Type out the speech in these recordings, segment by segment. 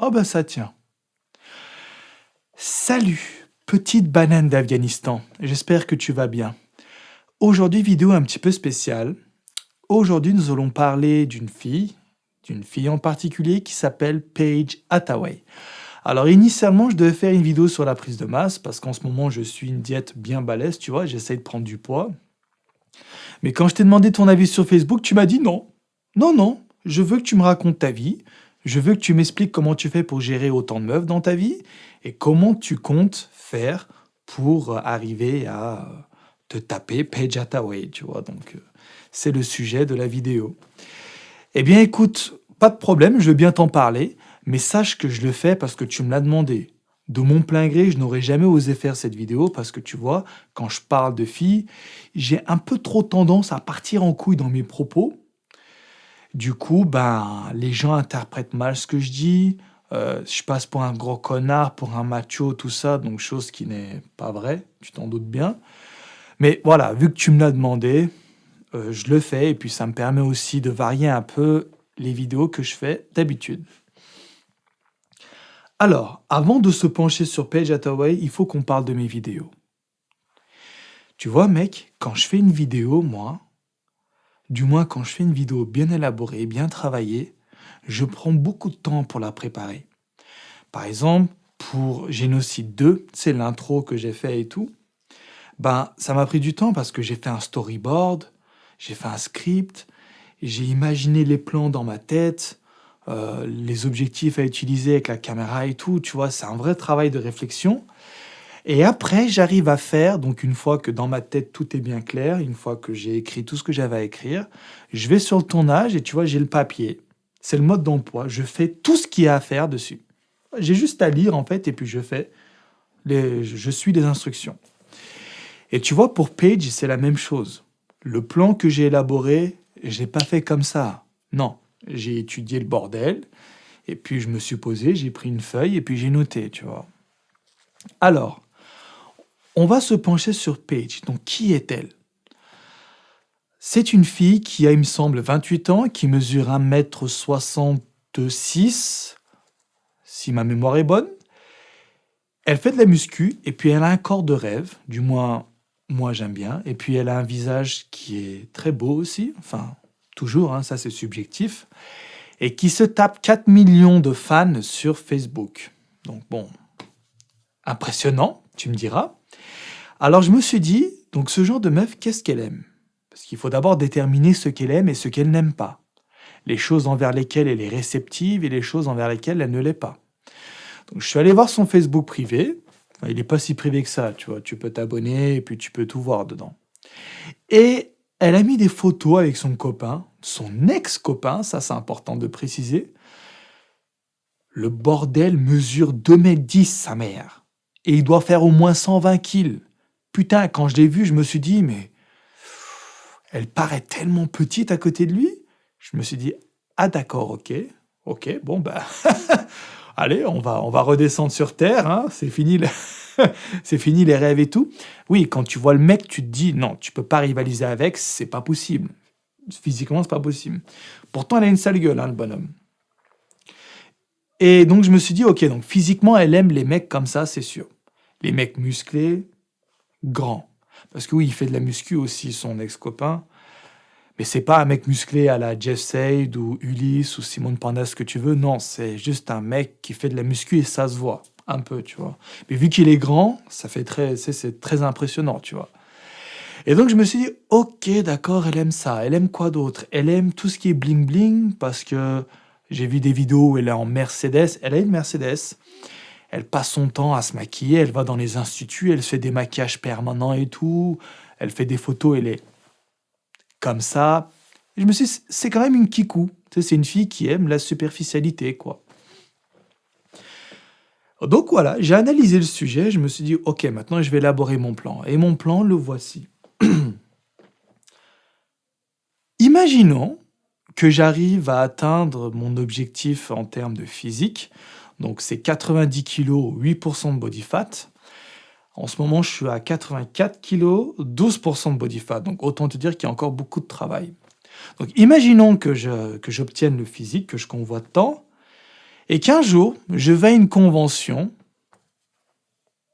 Oh bah ça tient. Salut, petite banane d'Afghanistan. J'espère que tu vas bien. Aujourd'hui, vidéo un petit peu spéciale. Aujourd'hui, nous allons parler d'une fille en particulier qui s'appelle Paige Hathaway. Alors initialement, je devais faire une vidéo sur la prise de masse parce qu'en ce moment, je suis une diète bien balèze, tu vois, j'essaye de prendre du poids. Mais quand je t'ai demandé ton avis sur Facebook, tu m'as dit non. Non, non, je veux que tu me racontes ta vie. Je veux que tu m'expliques comment tu fais pour gérer autant de meufs dans ta vie et comment tu comptes faire pour arriver à te taper Paige Hathaway, tu vois. Donc, c'est le sujet de la vidéo. Eh bien, écoute, pas de problème, je veux bien t'en parler, mais sache que je le fais parce que tu me l'as demandé. De mon plein gré, je n'aurais jamais osé faire cette vidéo parce que tu vois, quand je parle de filles, j'ai un peu trop tendance à partir en couille dans mes propos. Du coup, ben, les gens interprètent mal ce que je dis. Je passe pour un gros connard, pour un macho, tout ça, donc chose qui n'est pas vraie, tu t'en doutes bien. Mais voilà, vu que tu me l'as demandé, je le fais et puis ça me permet aussi de varier un peu les vidéos que je fais d'habitude. Alors, avant de se pencher sur Paige Hathaway, il faut qu'on parle de mes vidéos. Tu vois, mec, quand je fais une vidéo, moi, du moins quand je fais une vidéo bien élaborée, bien travaillée, je prends beaucoup de temps pour la préparer. Par exemple, pour Génocide 2, c'est l'intro que j'ai fait et tout, ben, ça m'a pris du temps parce que j'ai fait un storyboard, j'ai fait un script, j'ai imaginé les plans dans ma tête, les objectifs à utiliser avec la caméra et tout, tu vois, c'est un vrai travail de réflexion. Et après, j'arrive à faire, donc une fois que dans ma tête tout est bien clair, une fois que j'ai écrit tout ce que j'avais à écrire, je vais sur le tournage et tu vois, j'ai le papier. C'est le mode d'emploi. Je fais tout ce qu'il y a à faire dessus. J'ai juste à lire en fait et puis je suis les instructions. Et tu vois, pour Paige, c'est la même chose. Le plan que j'ai élaboré, je l'ai pas fait comme ça. Non, j'ai étudié le bordel et puis je me suis posé, j'ai pris une feuille et puis j'ai noté, tu vois. Alors, on va se pencher sur Paige. Donc, qui est-elle? C'est une fille qui a, il me semble, 28 ans, qui mesure 1,66 m, si ma mémoire est bonne. Elle fait de la muscu, et puis elle a un corps de rêve, du moins, moi j'aime bien. Et puis elle a un visage qui est très beau aussi, enfin, toujours, hein, ça c'est subjectif, et qui se tape 4 millions de fans sur Facebook. Donc bon, impressionnant, tu me diras. Alors je me suis dit, donc ce genre de meuf, qu'est-ce qu'elle aime? Parce qu'il faut d'abord déterminer ce qu'elle aime et ce qu'elle n'aime pas. Les choses envers lesquelles elle est réceptive et les choses envers lesquelles elle ne l'est pas. Donc je suis allé voir son Facebook privé. Enfin, il n'est pas si privé que ça, tu vois. Tu peux t'abonner et puis tu peux tout voir dedans. Et elle a mis des photos avec son copain, son ex-copain, ça c'est important de préciser. Le bordel mesure 2,10 m, sa mère. Et il doit faire au moins 120 kilos. Putain, quand je l'ai vu, je me suis dit, mais elle paraît tellement petite à côté de lui. Je me suis dit, ah d'accord, ok, bon bah, allez, on va redescendre sur Terre, hein, c'est fini, c'est fini les rêves et tout. Oui, quand tu vois le mec, tu te dis, non, tu peux pas rivaliser avec, c'est pas possible. Physiquement, c'est pas possible. Pourtant, elle a une sale gueule, hein, le bonhomme. Et donc, je me suis dit, ok, donc physiquement, elle aime les mecs comme ça, c'est sûr. Les mecs musclés, grands. Parce que oui, il fait de la muscu aussi, son ex-copain. Mais c'est pas un mec musclé à la Jeff Sade ou Ulysse ou Simone Pandas, ce que tu veux. Non, c'est juste un mec qui fait de la muscu et ça se voit. Un peu, tu vois. Mais vu qu'il est grand, ça fait c'est très impressionnant, tu vois. Et donc, je me suis dit, ok, d'accord, elle aime ça. Elle aime quoi d'autre? Elle aime tout ce qui est bling-bling parce que j'ai vu des vidéos où elle est en Mercedes. Elle a une Mercedes. Elle passe son temps à se maquiller. Elle va dans les instituts. Elle se fait des maquillages permanents et tout. Elle fait des photos. Elle est comme ça. Et je me suis dit, c'est quand même une kikou. Tu sais, c'est une fille qui aime la superficialité, quoi. Donc voilà, j'ai analysé le sujet. Je me suis dit, ok, maintenant je vais élaborer mon plan. Et mon plan, le voici. Imaginons que j'arrive à atteindre mon objectif en termes de physique. Donc c'est 90 kg, 8% de body fat. En ce moment, je suis à 84 kg, 12% de body fat. Donc autant te dire qu'il y a encore beaucoup de travail. Donc imaginons que j'obtienne le physique que je convoite tant. Et qu'un jour, je vais à une convention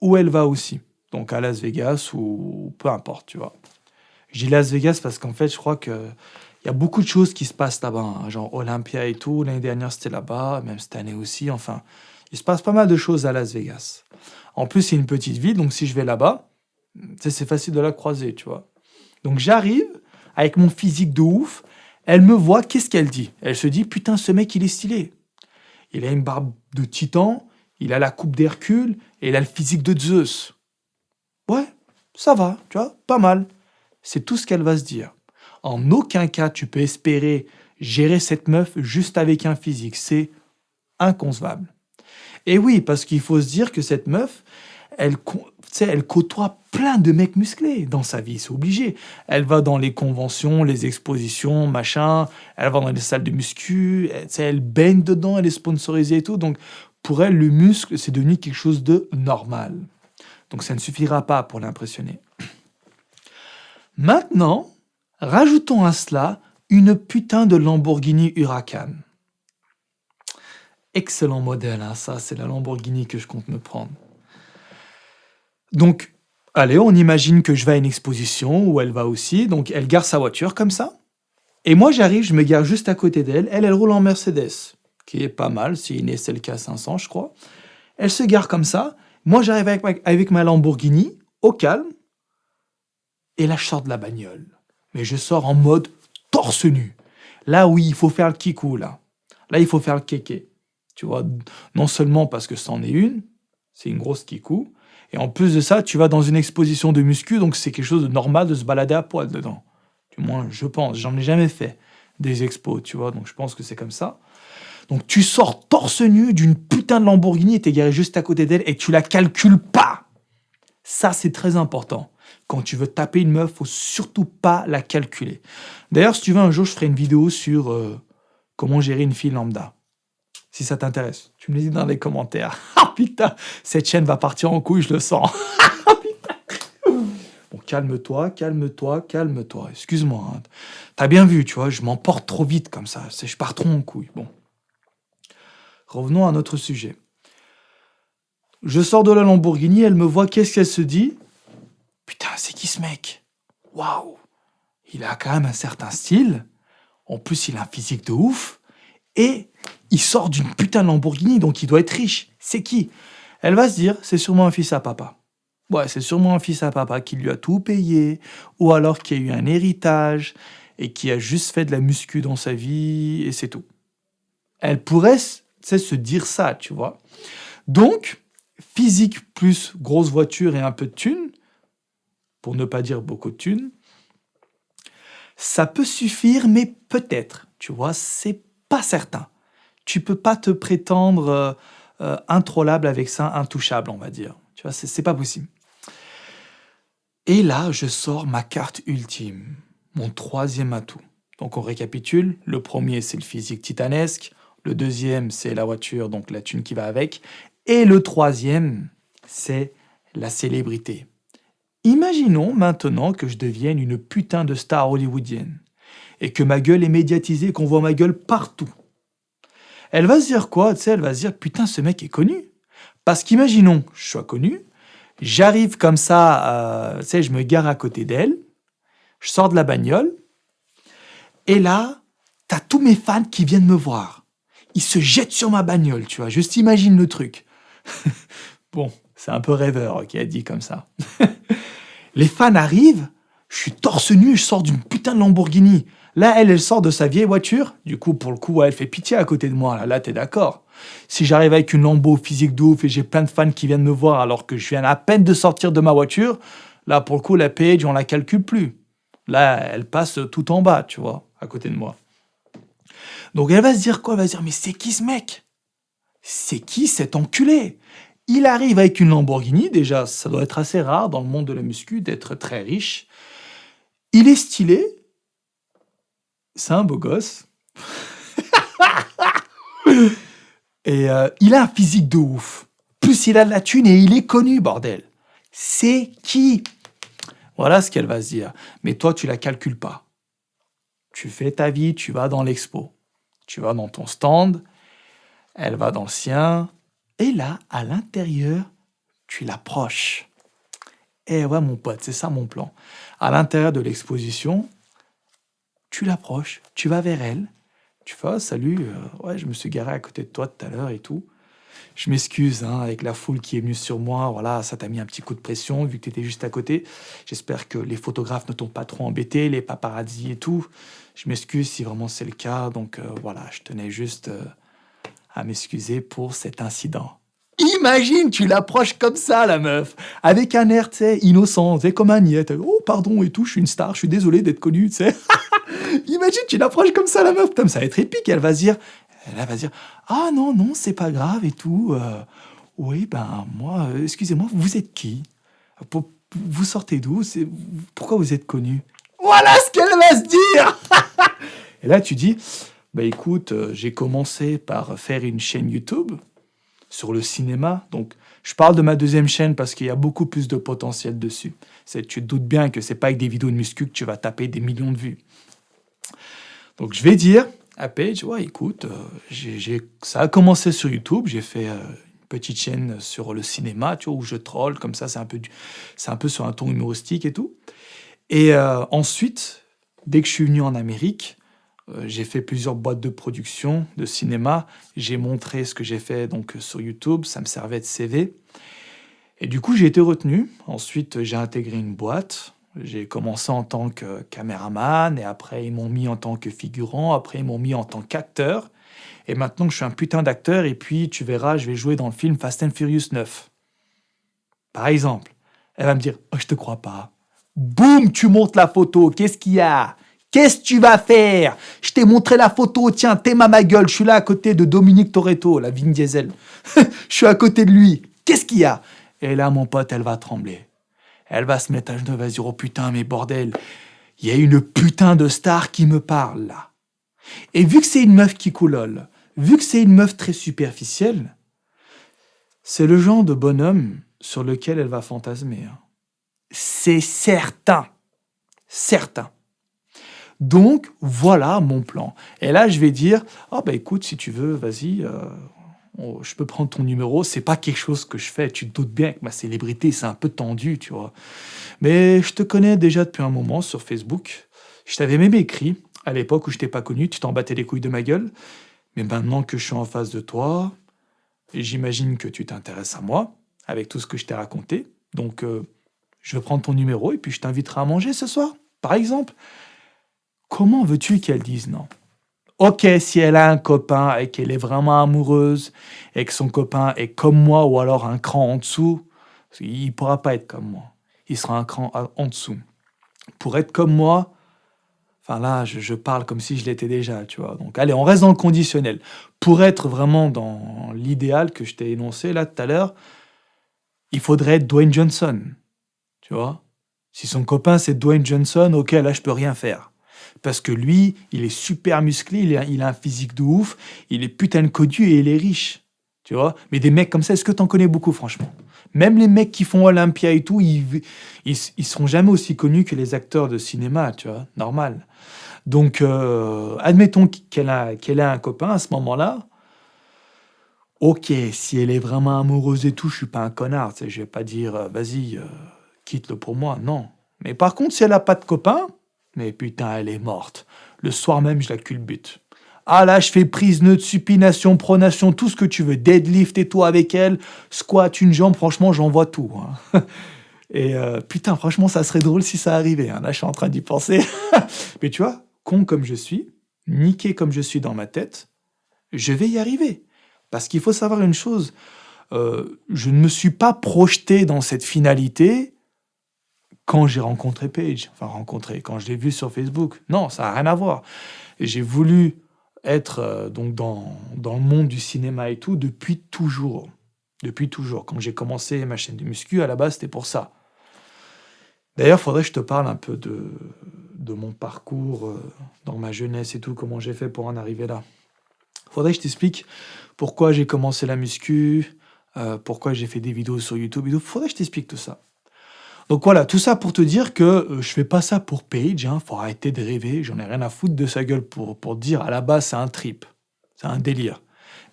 où elle va aussi. Donc à Las Vegas ou peu importe, tu vois. Je dis Las Vegas parce qu'en fait, je crois que il y a beaucoup de choses qui se passent là-bas, hein, genre Olympia et tout. L'année dernière, c'était là-bas, même cette année aussi. Enfin, il se passe pas mal de choses à Las Vegas. En plus, c'est une petite ville, donc si je vais là-bas, tu sais, c'est facile de la croiser, tu vois. Donc j'arrive avec mon physique de ouf. Elle me voit, qu'est-ce qu'elle dit? Elle se dit, putain, ce mec, il est stylé. Il a une barbe de titan, il a la coupe d'Hercule et il a le physique de Zeus. Ouais, ça va, tu vois, pas mal. C'est tout ce qu'elle va se dire. En aucun cas, tu peux espérer gérer cette meuf juste avec un physique. C'est inconcevable. Et oui, parce qu'il faut se dire que cette meuf, tu sais, elle côtoie plein de mecs musclés dans sa vie, c'est obligé. Elle va dans les conventions, les expositions, machin. Elle va dans les salles de muscu. Tu sais, elle baigne dedans, elle est sponsorisée et tout. Donc, pour elle, le muscle, c'est devenu quelque chose de normal. Donc, ça ne suffira pas pour l'impressionner. Maintenant, rajoutons à cela une putain de Lamborghini Huracan. Excellent modèle, hein, ça, c'est la Lamborghini que je compte me prendre. Donc, allez, on imagine que je vais à une exposition où elle va aussi. Donc, elle gare sa voiture comme ça. Et moi, j'arrive, je me gare juste à côté d'elle. Elle roule en Mercedes, qui est pas mal. C'est une SLK 500, je crois. Elle se gare comme ça. Moi, j'arrive avec ma Lamborghini, au calme. Et là, je sors de la bagnole. Mais je sors en mode torse nu. Là, oui, il faut faire le kikou, là. Là, il faut faire le kéké. Tu vois, non seulement parce que c'en est une, c'est une grosse kikou, et en plus de ça, tu vas dans une exposition de muscu, donc c'est quelque chose de normal de se balader à poil dedans. Du moins, je pense. J'en ai jamais fait des expos, tu vois, donc je pense que c'est comme ça. Donc tu sors torse nu d'une putain de Lamborghini et t'es garé juste à côté d'elle et tu la calcules pas. Ça, c'est très important. Quand tu veux taper une meuf, faut surtout pas la calculer. D'ailleurs, si tu veux, un jour, je ferai une vidéo sur comment gérer une fille lambda. Si ça t'intéresse, tu me le dis dans les commentaires. Ah putain, cette chaîne va partir en couille, je le sens. Ah putain. Bon, calme-toi, calme-toi, calme-toi. Excuse-moi. Hein. T'as bien vu, tu vois, je m'emporte trop vite comme ça. Je pars trop en couille. Bon. Revenons à notre sujet. Je sors de la Lamborghini, elle me voit, qu'est-ce qu'elle se dit? Putain, c'est qui ce mec? Waouh! Il a quand même un certain style. En plus, il a un physique de ouf. Et il sort d'une putain de Lamborghini, donc il doit être riche. C'est qui? Elle va se dire, c'est sûrement un fils à papa. Ouais, c'est sûrement un fils à papa qui lui a tout payé, ou alors qui a eu un héritage, et qui a juste fait de la muscu dans sa vie, et c'est tout. Elle pourrait se dire ça, tu vois. Donc, physique plus grosse voiture et un peu de thunes, pour ne pas dire beaucoup de thunes, ça peut suffire, mais peut-être, tu vois, c'est pas certain. Tu peux pas te prétendre introllable avec ça, intouchable, on va dire. Tu vois, c'est pas possible. Et là, je sors ma carte ultime, mon troisième atout. Donc on récapitule. Le premier, c'est le physique titanesque. Le deuxième, c'est la voiture, donc la thune qui va avec. Et le troisième, c'est la célébrité. Imaginons maintenant que je devienne une putain de star hollywoodienne et que ma gueule est médiatisée, qu'on voit ma gueule partout. Elle va se dire quoi? Tu sais, elle va se dire, putain, ce mec est connu. Parce qu'imaginons que je sois connu, j'arrive comme ça, tu sais, je me gare à côté d'elle, je sors de la bagnole, et là, t'as tous mes fans qui viennent me voir. Ils se jettent sur ma bagnole, tu vois, juste imagine le truc. Bon, c'est un peu rêveur, qui a dit comme ça. Les fans arrivent, je suis torse nu, je sors d'une putain de Lamborghini. Là, elle sort de sa vieille voiture. Du coup, pour le coup, elle fait pitié à côté de moi. Là, t'es d'accord. Si j'arrive avec une Lambo physique de ouf et j'ai plein de fans qui viennent me voir alors que je viens à peine de sortir de ma voiture, là, pour le coup, la page, on la calcule plus. Là, elle passe tout en bas, tu vois, à côté de moi. Donc, elle va se dire quoi? Elle va se dire, mais c'est qui ce mec? C'est qui cet enculé? Il arrive avec une Lamborghini. Déjà, ça doit être assez rare dans le monde de la muscu d'être très riche. Il est stylé. C'est un beau gosse. Et il a un physique de ouf. Plus il a de la thune et il est connu, bordel. C'est qui? Voilà ce qu'elle va se dire. Mais toi, tu la calcules pas. Tu fais ta vie, tu vas dans l'expo. Tu vas dans ton stand. Elle va dans le sien. Et là, à l'intérieur, tu l'approches. Eh ouais, mon pote, c'est ça mon plan. À l'intérieur de l'exposition, tu l'approches, tu vas vers elle. Tu fais, oh, salut, ouais, je me suis garé à côté de toi tout à l'heure et tout. Je m'excuse hein, avec la foule qui est venue sur moi. Voilà, ça t'a mis un petit coup de pression vu que tu étais juste à côté. J'espère que les photographes ne t'ont pas trop embêté, les paparazzis et tout. Je m'excuse si vraiment c'est le cas. Donc voilà, je tenais juste à m'excuser pour cet incident. Imagine, tu l'approches comme ça, la meuf, avec un air, tu sais, innocent, tu sais, comme un niette. Oh, pardon et tout, je suis une star, je suis désolé d'être connu, tu sais. Imagine, tu l'approches comme ça, la meuf. Putain, ça va être épique. Elle va se dire, ah non, non, c'est pas grave et tout. Oui, ben, moi, excusez-moi, vous êtes qui? Vous sortez d'où? Pourquoi vous êtes connu? Voilà ce qu'elle va se dire! Et là, tu dis, bah écoute, j'ai commencé par faire une chaîne YouTube sur le cinéma. Donc, je parle de ma deuxième chaîne parce qu'il y a beaucoup plus de potentiel dessus. Tu te doutes bien que c'est pas avec des vidéos de muscu que tu vas taper des millions de vues. Donc, je vais dire à Paige, ouais, écoute, ça a commencé sur YouTube. J'ai fait une petite chaîne sur le cinéma, tu vois, où je troll, comme ça, c'est un peu sur un ton humoristique et tout. Et ensuite, dès que je suis venu en Amérique, j'ai fait plusieurs boîtes de production de cinéma. J'ai montré ce que j'ai fait donc sur YouTube. Ça me servait de CV. Et du coup, j'ai été retenu. Ensuite, j'ai intégré une boîte. J'ai commencé en tant que caméraman. Et après, ils m'ont mis en tant que figurant. Après, ils m'ont mis en tant qu'acteur. Et maintenant, je suis un putain d'acteur. Et puis, tu verras, je vais jouer dans le film Fast and Furious 9. Par exemple. Elle va me dire, oh, je te crois pas. Boum, tu montes la photo. Qu'est-ce qu'il y a ? Qu'est-ce que tu vas faire? Je t'ai montré la photo, tiens, t'aimes à ma gueule, je suis là à côté de Dominique Toretto, la Vin Diesel. Je suis à côté de lui. Qu'est-ce qu'il y a? Et là, mon pote, elle va trembler. Elle va se mettre à genoux, elle va se dire, oh putain, mais bordel, il y a une putain de star qui me parle, là. Et vu que c'est une meuf qui coulole, vu que c'est une meuf très superficielle, c'est le genre de bonhomme sur lequel elle va fantasmer. Hein. C'est certain. Certain. Donc, voilà mon plan. Et là, je vais dire, ah bah écoute, si tu veux, vas-y, je peux prendre ton numéro. C'est pas quelque chose que je fais. Tu te doutes bien que ma célébrité, c'est un peu tendu, tu vois. Mais je te connais déjà depuis un moment sur Facebook. Je t'avais même écrit, à l'époque où je t'ai pas connu, tu t'en battais les couilles de ma gueule. Mais maintenant que je suis en face de toi, j'imagine que tu t'intéresses à moi, avec tout ce que je t'ai raconté. Donc, je vais prendre ton numéro et puis je t'inviterai à manger ce soir, par exemple. Comment veux-tu qu'elle dise non? Ok, si elle a un copain et qu'elle est vraiment amoureuse et que son copain est comme moi ou alors un cran en dessous, il ne pourra pas être comme moi. Il sera un cran en dessous. Pour être comme moi, enfin là, je parle comme si je l'étais déjà, tu vois. Donc allez, on reste dans le conditionnel. Pour être vraiment dans l'idéal que je t'ai énoncé là tout à l'heure, il faudrait être Dwayne Johnson, tu vois. Si son copain c'est Dwayne Johnson, ok, là je peux rien faire. Parce que lui, il est super musclé, il a un physique de ouf, il est putain de codu et il est riche. Tu vois? Mais des mecs comme ça, est-ce que t'en connais beaucoup, franchement? Même les mecs qui font Olympia et tout, ils seront jamais aussi connus que les acteurs de cinéma, tu vois? Normal. Donc, admettons qu'elle a un copain à ce moment-là. Ok, si elle est vraiment amoureuse et tout, je suis pas un connard. Tu sais, je vais pas dire, vas-y, quitte-le pour moi. Non. Mais par contre, si elle a pas de copain, mais putain, elle est morte. Le soir même, je la culbute. Ah là, je fais prise, neutre, supination, pronation, tout ce que tu veux. Deadlift et tout avec elle. Squat, une jambe, franchement, j'envoie tout. Hein. Et putain, franchement, ça serait drôle si ça arrivait. Hein. Là, je suis en train d'y penser. Mais tu vois, con comme je suis, niqué comme je suis dans ma tête, je vais y arriver. Parce qu'il faut savoir une chose. Je ne me suis pas projeté dans cette finalité quand j'ai rencontré Paige, quand je l'ai vu sur Facebook. Non, ça n'a rien à voir. Et j'ai voulu être donc dans le monde du cinéma et tout depuis toujours. Depuis toujours. Quand j'ai commencé ma chaîne de muscu, à la base, c'était pour ça. D'ailleurs, il faudrait que je te parle un peu de mon parcours dans ma jeunesse et tout, comment j'ai fait pour en arriver là. Il faudrait que je t'explique pourquoi j'ai commencé la muscu, pourquoi j'ai fait des vidéos sur YouTube et tout. Il faudrait que je t'explique tout ça. Donc voilà, tout ça pour te dire que je fais pas ça pour Paige, hein, faut arrêter de rêver, j'en ai rien à foutre de sa gueule pour dire à la base c'est un trip, c'est un délire.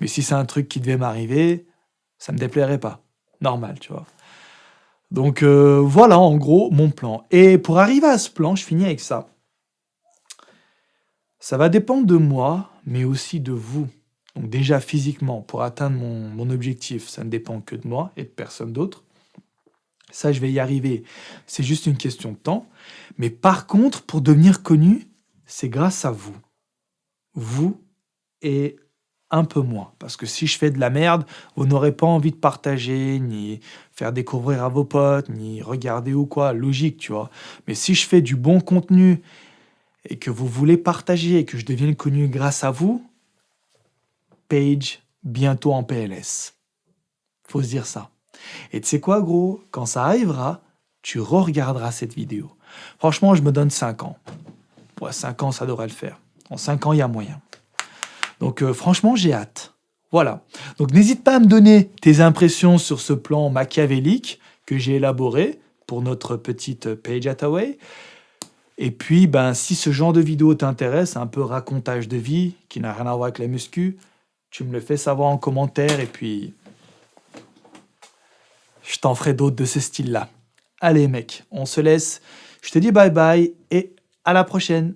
Mais si c'est un truc qui devait m'arriver, ça me déplairait pas. Normal, tu vois. Donc voilà en gros mon plan. Et pour arriver à ce plan, je finis avec ça. Ça va dépendre de moi, mais aussi de vous. Donc déjà physiquement, pour atteindre mon objectif, ça ne dépend que de moi et de personne d'autre. Ça, je vais y arriver. C'est juste une question de temps. Mais par contre, pour devenir connu, c'est grâce à vous. Vous et un peu moins. Parce que si je fais de la merde, vous n'aurez pas envie de partager, ni faire découvrir à vos potes, ni regarder ou quoi. Logique, tu vois. Mais si je fais du bon contenu et que vous voulez partager et que je devienne connu grâce à vous, Page, bientôt en PLS. Faut se dire ça. Et tu sais quoi, gros? Quand ça arrivera, tu re-regarderas cette vidéo. Franchement, je me donne 5 ans. Ouais, 5 ans, ça devrait le faire. En 5 ans, il y a moyen. Donc franchement, j'ai hâte. Voilà. Donc n'hésite pas à me donner tes impressions sur ce plan machiavélique que j'ai élaboré pour notre petite Page Hathaway. Et puis, si ce genre de vidéo t'intéresse, un peu racontage de vie, qui n'a rien à voir avec la muscu, tu me le fais savoir en commentaire et puis je t'en ferai d'autres de ce style-là. Allez mec, on se laisse. Je te dis bye bye et à la prochaine.